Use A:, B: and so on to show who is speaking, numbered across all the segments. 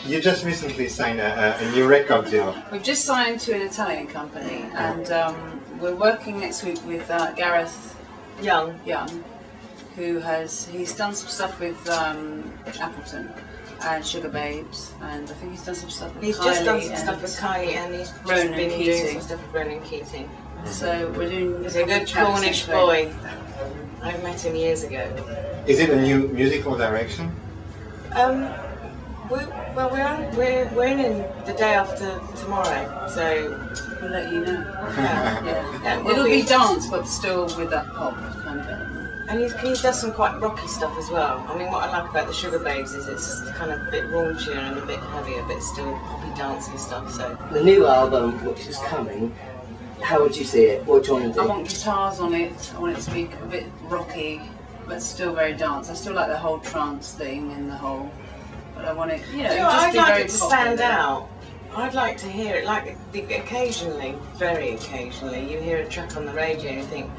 A: You just recently signed a new record deal.
B: We've just signed to an Italian company, and we're working next week with Gareth Young, he's done some stuff with Appleton and Sugar Babes, and I think he's done some stuff with Kylie.
C: He's just done some stuff with Kylie, and he's just been doing some stuff with Ronan Keating.
B: So we're doing.
C: He's a good Cornish boy. I met him years ago.
A: Is it a new musical direction?
C: We're in the day after tomorrow, so
B: we'll let you know.
C: Yeah.
B: It'll be dance, but still with that pop kind of element.
C: And he does some quite rocky stuff as well. I mean, what I like about the Sugar Babes is it's kind of a bit raunchier and a bit heavier, but still poppy dancey stuff. So
D: the new album, which is coming, how would you see it? What do you want to do?
B: I want guitars on it. I want it to be a bit rocky, but still very dance. I still like the whole trance thing and the whole. But I want it,
C: I'd like it to stand out. I'd like to hear it, like occasionally, very occasionally, you hear a track on the radio and you think,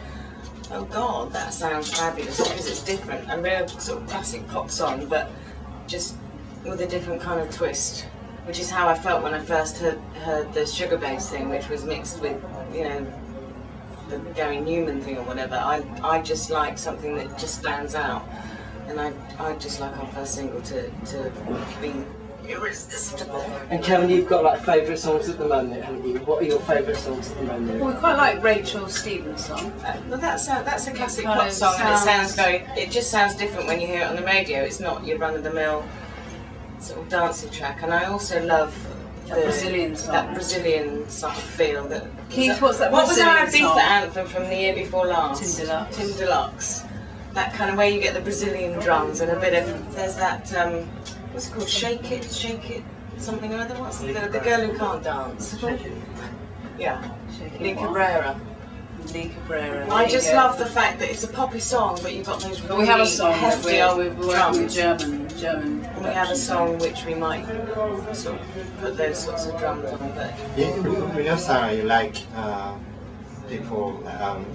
C: oh God, that sounds fabulous, because it's different. A real sort of classic pop song, but just with a different kind of twist, which is how I felt when I first heard the Sugar Babes thing, which was mixed with, the Gary Newman thing or whatever. I just like something that just stands out. And I'd just like our first single to be irresistible.
D: And Kevin, you've got like favourite songs at the moment, haven't you? What are your favourite songs at the moment?
B: Well, we quite like Rachel Stevens' song.
C: Well, that's a classic pop song, and it just sounds different when you hear it on the radio. It's not your run-of-the-mill sort of dancey track. And I also love
B: that Brazilian song.
C: That Brazilian sort of feel.
B: Keith, what's that?
C: What was our
B: Brazilian
C: Ibiza anthem from the year before last?
B: Tim
C: Deluxe. That kind of way you get the Brazilian drums and a bit of, there's that, what's it called, Shake It, something or other, what's the girl who can't dance?
D: Shake It.
C: Yeah,
B: Lee Cabrera.
C: I just love the fact that it's a poppy song, but you've got those really
B: we have a song
C: hefty
B: we're working with German.
C: And we have a song which we might sort of put those sorts of drums on, but...
A: We know, Sarah, you like people,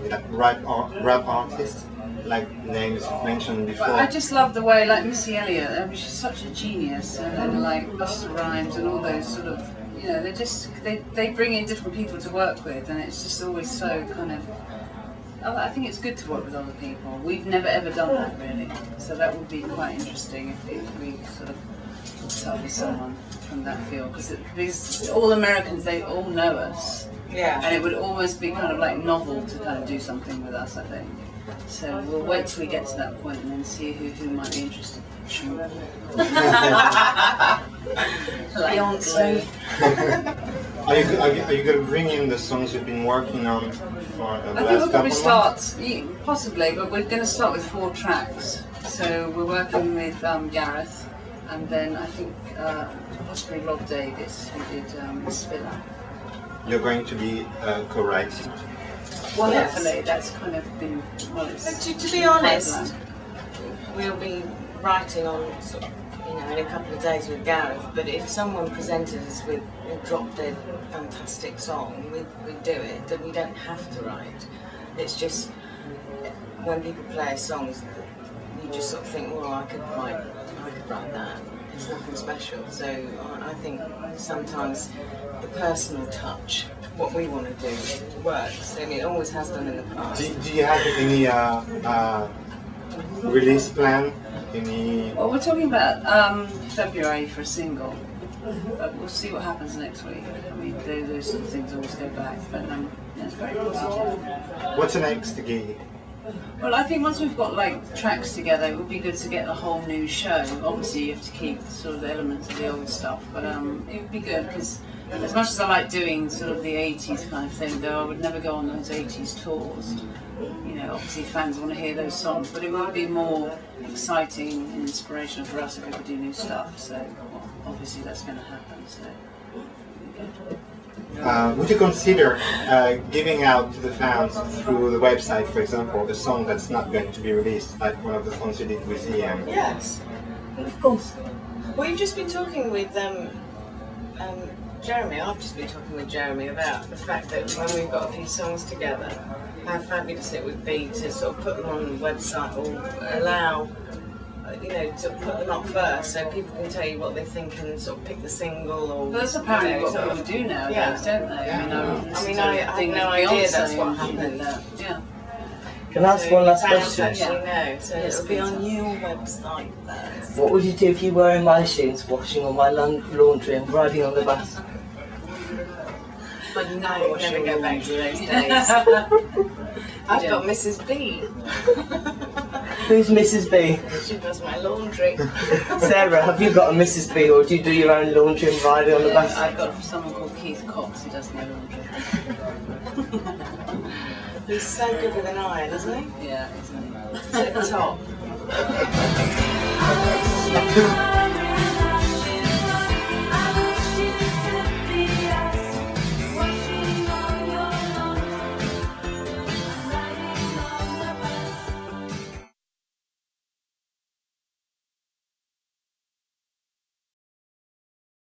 A: you like rap artists? Like names you've mentioned before.
B: I just love the way, like Missy Elliott, she's such a genius, and like Busta Rhymes and all those sort of, they bring in different people to work with, and it's just always so kind of. I think it's good to work with other people. We've never ever done that really, so that would be quite interesting if we sort of start with someone from that field, because all Americans, they all know us.
C: Yeah.
B: And it would almost be kind of like novel to kind of do something with us, I think. So we'll wait till we get to that point and then see who might be interested.
C: Beyonce.
A: Are you going to bring in the songs you've been working on for the last couple of months?
B: I think we'll probably start, possibly, but we're going to start with 4 tracks. So we're working with Gareth, and then I think possibly Rob Davis, who did Spiller.
A: You're going to be co-writing?
B: Well, hopefully that's kind of been. Well,
C: to be honest, we'll be writing on sort of, in a couple of days with Gareth. But if someone presented us with a drop-dead fantastic song, we'd do it. That we don't have to write. It's just when people play songs, you just sort of think, well, I could write that. It's nothing special. So I think sometimes the personal touch, what we want to do, works. I mean, it always has done in the past.
A: Do you have any release plan?
B: Well, we're talking about February for a single, but we'll see what happens next week. I mean, those sort of things always go back, but it's very positive.
A: What's the next gig?
B: Well, I think once we've got like tracks together, it would be good to get a whole new show. Obviously, you have to keep sort of the elements of the old stuff, but it would be good because as much as I like doing sort of the 80s kind of thing, though I would never go on those 80s tours. Obviously fans want to hear those songs, but it would be more exciting and inspirational for us if we could do new stuff. So obviously that's going to happen. So.
A: Would you consider giving out to the fans through the website, for example, a song that's not going to be released, like one of the songs you did with Ian?
C: Yes, of course. We've just been talking with Jeremy. I've just been talking with Jeremy about the fact that when we've got a few songs together, how fabulous it would be to sort of put them on the website or allow you know, to put them up first so people can tell you what they think and sort of pick the single or.
B: But that's apparently
C: you know,
B: what
C: sort
B: people
C: of-
B: do nowadays,
C: Yeah.
B: don't they?
C: I mean, I had no idea that's what happened.
B: Yeah.
D: Can I ask one last question?
C: Actually, no. So
B: Yes,
C: it'll be on
B: please.
C: your website first.
D: What would you do if you were in my shoes, washing all my laundry and riding on the bus?
C: I'd never go back to those days. I've got Mrs. B.
D: Who's Mrs. B?
C: She does my laundry.
D: Sarah, have you got a Mrs. B, or do you do your own laundry and ride it on the
B: Yeah,
D: bus?
B: I've got someone called Keith Cox who does my laundry.
C: He's so good with an iron, isn't he?
B: Yeah, isn't it?
C: At the top.